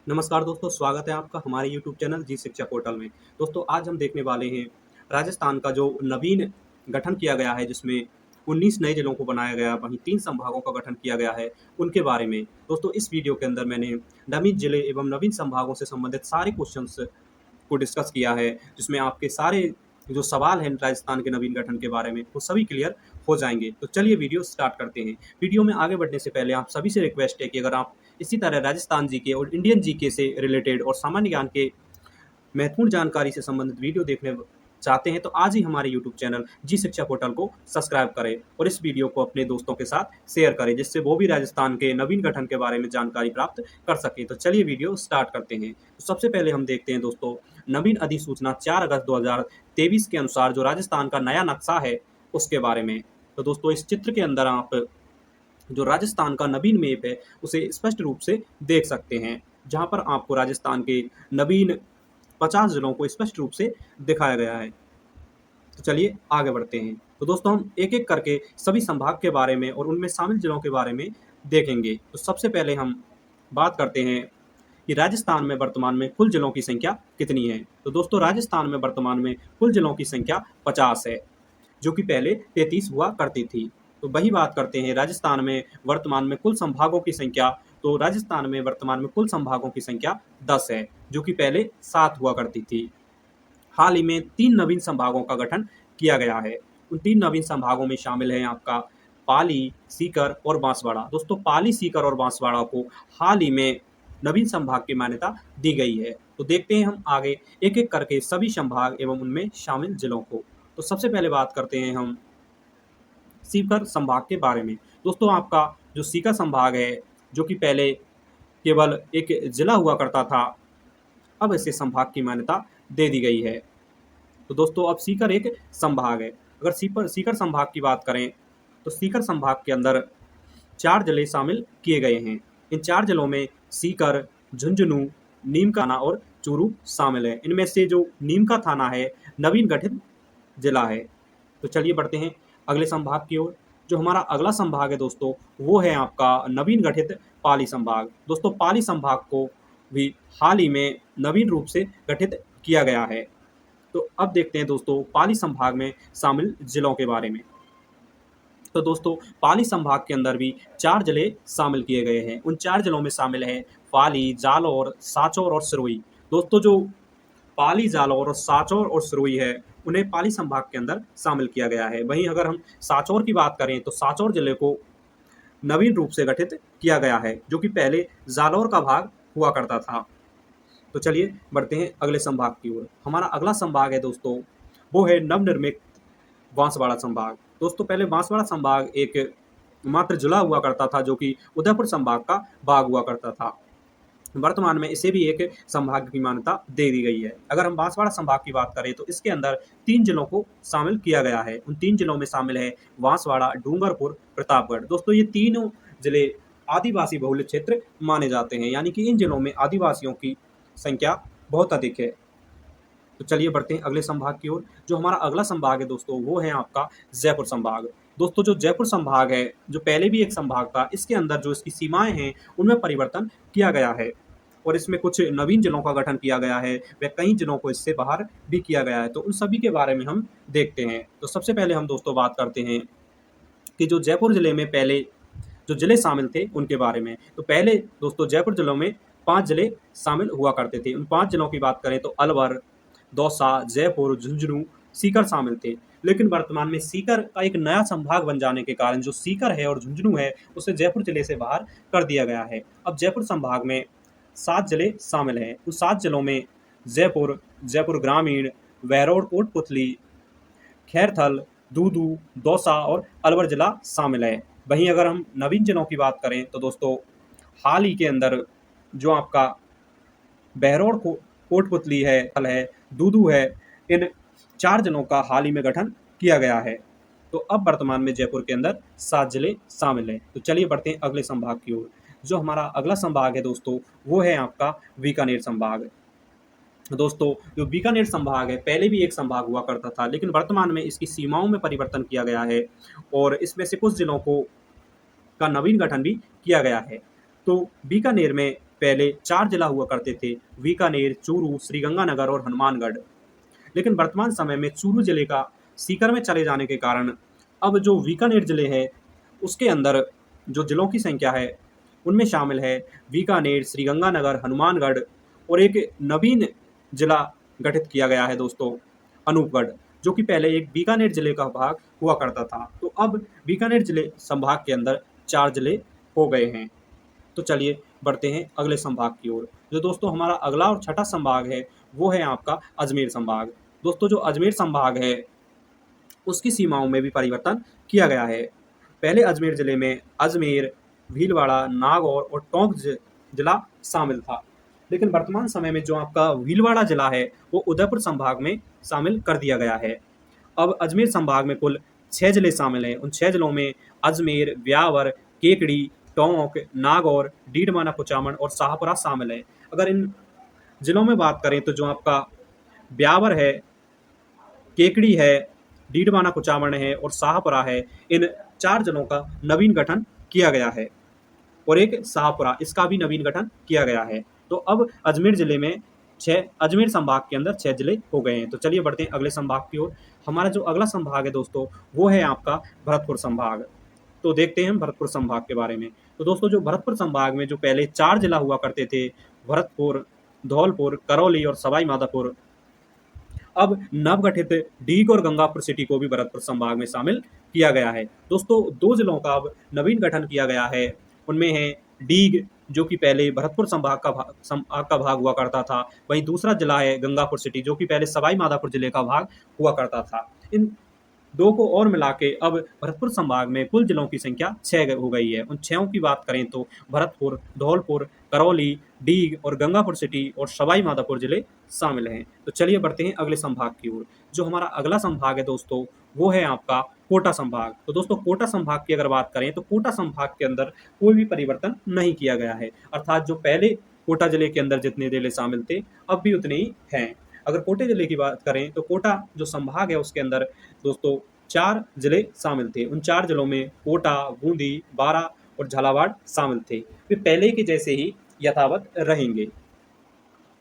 नमस्कार दोस्तों, स्वागत है आपका हमारे यूट्यूब चैनल जी शिक्षा पोर्टल में। दोस्तों आज हम देखने वाले हैं राजस्थान का जो नवीन गठन किया गया है, जिसमें 19 नए जिलों को बनाया गया, वहीं 3 संभागों का गठन किया गया है, उनके बारे में। दोस्तों इस वीडियो के अंदर मैंने नवीन जिले एवं नवीन संभागों से संबंधित सारे क्वेश्चंस को डिस्कस किया है, जिसमें आपके सारे जो सवाल हैं राजस्थान के नवीन गठन के बारे में, वो सभी क्लियर हो जाएँगे। तो चलिए वीडियो स्टार्ट करते हैं। वीडियो में आगे बढ़ने से पहले आप सभी से रिक्वेस्ट है कि अगर आप इसी तरह राजस्थान जीके और इंडियन जीके से रिलेटेड और सामान्य ज्ञान के महत्वपूर्ण जानकारी से संबंधित वीडियो देखने चाहते हैं, तो आज ही हमारे यूट्यूब चैनल जी शिक्षा पोर्टल को सब्सक्राइब करें और इस वीडियो को अपने दोस्तों के साथ शेयर करें, जिससे वो भी राजस्थान के नवीन गठन के बारे में जानकारी प्राप्त कर सकें। तो चलिए वीडियो स्टार्ट करते हैं। तो सबसे पहले हम देखते हैं दोस्तों, नवीन अधिसूचना 4 अगस्त 2023 के अनुसार जो राजस्थान का नया नक्शा है, उसके बारे में। तो दोस्तों इस चित्र के अंदर आप जो राजस्थान का नवीन मैप है, उसे स्पष्ट रूप से देख सकते हैं, जहाँ पर आपको राजस्थान के नवीन 50 जिलों को स्पष्ट रूप से दिखाया गया है। तो चलिए आगे बढ़ते हैं। तो दोस्तों हम एक-एक करके सभी संभाग के बारे में और उनमें शामिल जिलों के बारे में देखेंगे। तो सबसे पहले हम बात करते हैं कि राजस्थान में वर्तमान में कुल जिलों की संख्या कितनी है। तो दोस्तों राजस्थान में वर्तमान में कुल जिलों की संख्या 50 है, जो कि पहले 33 हुआ करती थी। तो वही बात करते हैं राजस्थान में वर्तमान में कुल संभागों की संख्या। तो राजस्थान में वर्तमान में कुल संभागों की संख्या 10 है, जो कि पहले 7 हुआ करती थी। हाल ही में 3 नवीन संभागों का गठन किया गया है। उन 3 नवीन संभागों में शामिल है आपका पाली, सीकर और बांसवाड़ा। दोस्तों पाली, सीकर और बांसवाड़ा को हाल ही में नवीन संभाग की मान्यता दी गई है। तो देखते हैं हम आगे एक-एक करके सभी संभाग एवं उनमें शामिल जिलों को। तो सबसे पहले बात करते हैं हम सीकर संभाग के बारे में। दोस्तों आपका जो सीकर संभाग है, जो कि पहले केवल एक जिला हुआ करता था, अब इसे संभाग की मान्यता दे दी गई है। तो दोस्तों अब सीकर एक संभाग है। अगर सीकर संभाग की बात करें, तो सीकर संभाग के अंदर 4 जिले शामिल किए गए हैं। इन 4 जिलों में सीकर, झुंझुनू, नीम का थाना और चूरू शामिल है। इनमें से जो नीम का थाना है, नवीन गठित जिला है। तो चलिए बढ़ते हैं अगले संभाग की ओर। जो हमारा अगला संभाग है दोस्तों, वो है आपका नवीन गठित पाली संभाग। दोस्तों पाली संभाग को भी हाल ही में नवीन रूप से गठित किया गया है। तो अब देखते हैं दोस्तों पाली संभाग में शामिल जिलों के बारे में। तो दोस्तों पाली संभाग के अंदर भी 4 जिले शामिल किए गए हैं। उन 4 जिलों में शामिल है पाली, जालौर, सांचौर और सिरोही। दोस्तों जो पाली, जालौर और सांचौर और सिरोही है, उन्हें पाली संभाग के अंदर शामिल किया गया है। वहीं अगर हम सांचौर की बात करें, तो सांचौर जिले को नवीन रूप से गठित किया गया है, जो कि पहले जालौर का भाग हुआ करता था। तो चलिए बढ़ते हैं अगले संभाग की ओर। हमारा अगला संभाग है दोस्तों, वो है नवनिर्मित बांसवाड़ा संभाग। दोस्तों पहले बांसवाड़ा संभाग एक मात्र जिला हुआ करता था, जो कि उदयपुर संभाग का भाग हुआ करता था। वर्तमान में इसे भी एक संभाग की मान्यता दे दी गई है। अगर हम बांसवाड़ा संभाग की बात करें, तो इसके अंदर 3 जिलों को शामिल किया गया है। उन 3 जिलों में शामिल है बांसवाड़ा, डूंगरपुर, प्रतापगढ़। दोस्तों ये तीनों जिले आदिवासी बहुल क्षेत्र माने जाते हैं, यानी कि इन जिलों में आदिवासियों की संख्या बहुत अधिक है। तो चलिए बढ़ते हैं अगले संभाग की ओर। जो हमारा अगला संभाग है दोस्तों, वो है आपका जयपुर संभाग। दोस्तों जो जयपुर संभाग है, जो पहले भी एक संभाग था, इसके अंदर जो इसकी सीमाएं हैं, उनमें परिवर्तन किया गया है और इसमें कुछ नवीन जिलों का गठन किया गया है व कई जिलों को इससे बाहर भी किया गया है। तो उन सभी के बारे में हम देखते हैं। तो सबसे पहले हम दोस्तों बात करते हैं कि जो जयपुर जिले में पहले जो जिले शामिल थे, उनके बारे में। तो पहले दोस्तों जयपुर जिलों में 5 जिले शामिल हुआ करते थे। उन 5 जिलों की बात करें तो अलवर, दौसा, जयपुर, झुंझुनू, सीकर शामिल थे। लेकिन वर्तमान में सीकर का एक नया संभाग बन जाने के कारण जो सीकर है और झुंझुनू है, उसे जयपुर जिले से बाहर कर दिया गया है। अब जयपुर संभाग में 7 जिले शामिल हैं। उन 7 जिलों में जयपुर, जयपुर ग्रामीण, बहरौड़ कोटपुतली, खैरथल, दूदू, दौसा और अलवर जिला शामिल है। वहीं अगर हम नवीन जिलों की बात करें, तो दोस्तों हाल ही के अंदर जो आपका बहरौड़ कोटपुतली है, दूदू है, इन 4 जिलों का हाल ही में गठन किया गया है। तो अब वर्तमान में जयपुर के अंदर 7 जिले शामिल हैं। तो चलिए बढ़ते हैं अगले संभाग की ओर। जो हमारा अगला संभाग है दोस्तों, वो है आपका बीकानेर संभाग। दोस्तों जो बीकानेर संभाग है, पहले भी एक संभाग हुआ करता था, लेकिन वर्तमान में इसकी सीमाओं में परिवर्तन किया गया है और इसमें से कुछ जिलों को का नवीन गठन भी किया गया है। तो बीकानेर में पहले 4 जिला हुआ करते थे, बीकानेर, चूरू, श्रीगंगानगर और हनुमानगढ़। लेकिन वर्तमान समय में चूरू जिले का सीकर में चले जाने के कारण अब जो बीकानेर जिले है उसके अंदर जो जिलों की संख्या है उनमें शामिल है बीकानेर, श्रीगंगानगर, हनुमानगढ़ और एक नवीन जिला गठित किया गया है दोस्तों, अनूपगढ़, जो कि पहले एक बीकानेर जिले का भाग हुआ करता था। तो अब बीकानेर जिले संभाग के अंदर 4 जिले हो गए हैं। तो चलिए बढ़ते हैं अगले संभाग की ओर। जो दोस्तों हमारा अगला और छठा संभाग है वो है आपका अजमेर संभाग। दोस्तों जो अजमेर संभाग है उसकी सीमाओं में भी परिवर्तन किया गया है। पहले अजमेर जिले में अजमेर, भीलवाड़ा, नागौर और टोंक जिला शामिल था। लेकिन वर्तमान समय में जो आपका भीलवाड़ा जिला है वो उदयपुर संभाग में शामिल कर दिया गया है। अब अजमेर संभाग में कुल 6 जिले शामिल हैं। उन 6 जिलों में अजमेर, ब्यावर, केकड़ी, टोंक, नागौर, डीडवाना कुचामन और शाहपुरा शामिल है। अगर इन जिलों में बात करें तो जो आपका ब्यावर है, केकड़ी है, डीडवाना कुचामन है और शाहपुरा है, इन 4 जिलों का नवीन गठन किया गया है और एक शाहपुरा, इसका भी नवीन गठन किया गया है। तो अब अजमेर जिले में 6 अजमेर संभाग के अंदर 6 जिले हो गए हैं। तो चलिए बढ़ते हैं अगले संभाग की ओर। हमारा जो अगला संभाग है दोस्तों वो है आपका भरतपुर संभाग। तो देखते हैं हम भरतपुर संभाग के बारे में। तो दोस्तों जो भरतपुर संभाग में जो पहले 4 जिला हुआ करते थे, भरतपुर, धौलपुर, करौली और सवाई माधोपुर, अब नवगठित डीग और गंगापुर सिटी को भी भरतपुर संभाग में शामिल किया गया है। दोस्तों 2 जिलों का अब नवीन गठन किया गया है। उनमें है डीग, जो कि पहले भरतपुर संभाग का भाग हुआ करता था। वहीं दूसरा जिला है गंगापुर सिटी, जो कि पहले सवाई माधोपुर जिले का भाग हुआ करता था। इन 2 को और मिला के अब भरतपुर संभाग में कुल जिलों की संख्या 6 हो गई है। उन 6 की बात करें तो भरतपुर, धौलपुर, करौली, डीग और गंगापुर सिटी और सवाई माधोपुर जिले शामिल हैं। तो चलिए बढ़ते हैं अगले संभाग की ओर। जो हमारा अगला संभाग है दोस्तों वो है आपका कोटा संभाग। तो दोस्तों कोटा संभाग की अगर बात करें तो कोटा संभाग के अंदर कोई भी परिवर्तन नहीं किया गया है। अर्थात जो पहले कोटा जिले के अंदर जितने जिले शामिल थे अब भी उतने ही हैं। अगर कोटे जिले की बात करें तो कोटा जो संभाग है उसके अंदर दोस्तों 4 जिले शामिल थे। उन 4 जिलों में कोटा, बूंदी, बारा और झालावाड़ शामिल थे। वे पहले के जैसे ही यथावत रहेंगे।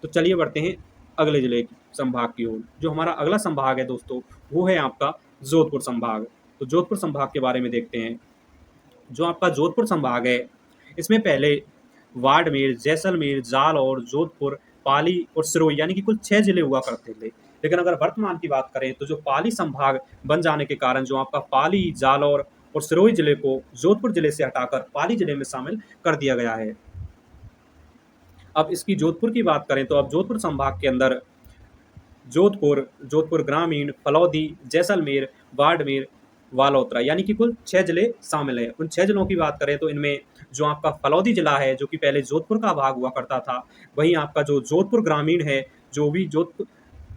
तो चलिए बढ़ते हैं अगले जिले संभाग की ओर। जो हमारा अगला संभाग है दोस्तों वो है आपका जोधपुर संभाग। तो जोधपुर संभाग के बारे में देखते हैं। जो आपका जोधपुर संभाग है इसमें पहले बाड़मेर, जैसलमेर, जालौर, जोधपुर, पाली और सिरोही यानी कि कुल 6 जिले हुआ करते थे। लेकिन अगर वर्तमान की बात करें तो जो पाली संभाग बन जाने के कारण जो आपका पाली, जालौर और सिरोही जिले को जोधपुर जिले से हटाकर पाली जिले में शामिल कर दिया गया है। अब इसकी जोधपुर की बात करें तो अब जोधपुर संभाग के अंदर जोधपुर, जोधपुर ग्रामीण, फलौदी, जैसलमेर, बाड़मेर, वालोतरा यानी कि कुल 6 जिले शामिल हैं। उन 6 जिलों की बात करें तो इनमें जो आपका फलौदी जिला है जो कि पहले जोधपुर का भाग हुआ करता था, वहीं आपका जो जोधपुर ग्रामीण है जो भी जोधपुर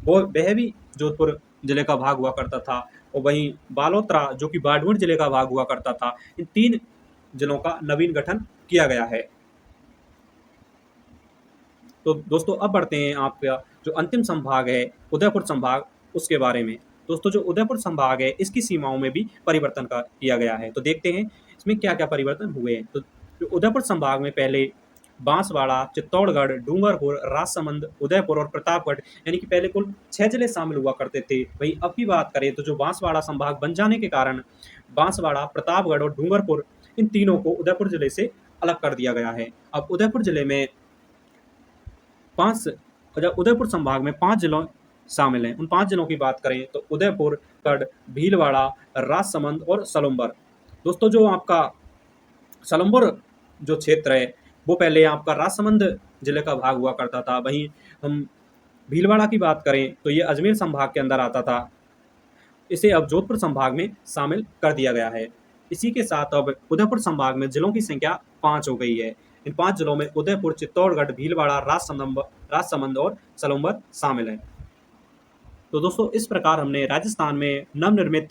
वह भी जोधपुर जिले का भाग हुआ करता था, और वहीं बालोतरा जो कि बाड़मेर जिले का भाग हुआ करता था। इन 3 जिलों का नवीन गठन किया गया है। तो दोस्तों अब बढ़ते हैं आपका जो अंतिम संभाग है उदयपुर संभाग उसके बारे में। दोस्तों जो उदयपुर संभाग है इसकी सीमाओं में भी परिवर्तन किया गया है। तो देखते हैं इसमें क्या क्या परिवर्तन हुए हैं। तो जो उदयपुर संभाग में पहले बांसवाड़ा, चित्तौड़गढ़, डूंगरपुर, राजसमंद, उदयपुर और प्रतापगढ़ यानी कि पहले कुल 6 जिले शामिल हुआ करते थे। वहीं अब की बात करें तो जो बांसवाड़ा संभाग बन जाने के कारण बांसवाड़ा, प्रतापगढ़ और डूंगरपुर इन तीनों को उदयपुर जिले से अलग कर दिया गया है। अब उदयपुर जिले में उदयपुर संभाग में 5 जिलों शामिल हैं। उन 5 जिलों की बात करें तो उदयपुर, कड़, भीलवाड़ा, राजसमंद और सलुम्बर। दोस्तों जो आपका सलुम्बर जो क्षेत्र है वो पहले आपका राजसमंद जिले का भाग हुआ करता था। वहीं हम भीलवाड़ा की बात करें तो ये अजमेर संभाग के अंदर आता था। इसे अब जोधपुर संभाग में शामिल कर दिया गया है। इसी के साथ अब उदयपुर संभाग में जिलों की संख्या 5 हो गई है। इन 5 जिलों में उदयपुर, चित्तौड़गढ़, भीलवाड़ा, राजसमंद और सलुम्बर शामिल है। तो दोस्तों इस प्रकार हमने राजस्थान में नवनिर्मित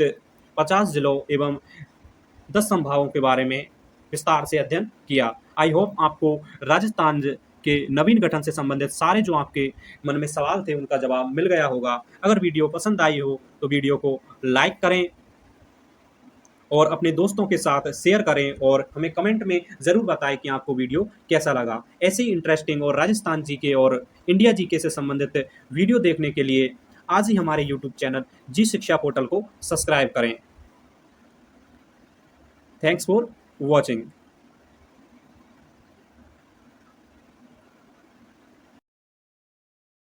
50 जिलों एवं 10 संभागों के बारे में विस्तार से अध्ययन किया। आई होप आपको राजस्थान के नवीन गठन से संबंधित सारे जो आपके मन में सवाल थे उनका जवाब मिल गया होगा। अगर वीडियो पसंद आई हो तो वीडियो को लाइक करें और अपने दोस्तों के साथ शेयर करें और हमें कमेंट में ज़रूर बताएं कि आपको वीडियो कैसा लगा। ऐसे ही इंटरेस्टिंग और राजस्थान जीके और इंडिया जीके से संबंधित वीडियो देखने के लिए आज ही हमारे यूट्यूब चैनल जी शिक्षा पोर्टल को सब्सक्राइब करें। Thanks for watching.